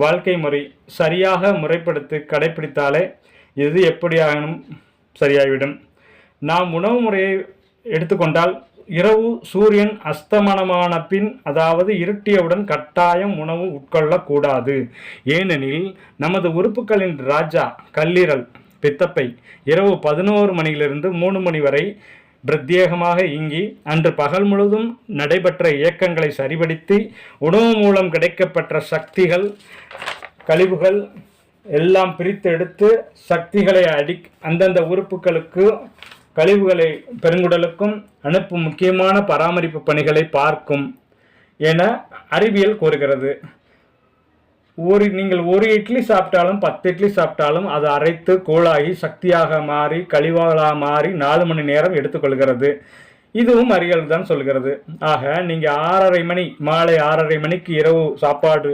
வாழ்க்கை முறை சரியாக முறைப்படுத்தி கடைப்பிடித்தாலே இது எப்படியானும் சரியாகிவிடும். நாம் உணவு முறையை எடுத்துக்கொண்டால் இரவு சூரியன் அஸ்தமனமான பின், அதாவது இருட்டியவுடன் கட்டாயம் உணவு உட்கொள்ளக்கூடாது. ஏனெனில் நமது உறுப்புகளின் ராஜா கல்லீரல் பித்தப்பை இரவு 11 மணியிலிருந்து 3 மணி வரை பிரத்யேகமாக இயங்கி அன்று பகல் முழுதும் நடைபெற்ற இயக்கங்களை சரிபடுத்தி உணவு மூலம் கிடைக்கப்பெற்ற சக்திகள் கழிவுகள் எல்லாம் பிரித்து எடுத்து சக்திகளை அந்தந்த உறுப்புகளுக்கு கழிவுகளை பெருங்குடலுக்கும் அனுப்பும் முக்கியமான பராமரிப்பு பணிகளை பார்க்கும் என அறிவியல் கூறுகிறது. நீங்கள் ஒரு இட்லி சாப்பிட்டாலும் 10 இட்லி சாப்பிட்டாலும் அது அரைத்து கூழாகி சக்தியாக மாறி கழிவாக மாறி 4 மணி நேரம் எடுத்துக்கொள்கிறது. இதுவும் அறிவியல் தான் சொல்கிறது. ஆக நீங்கள் 6:30 மணி மாலை 6:30 மணிக்கு இரவு சாப்பாடு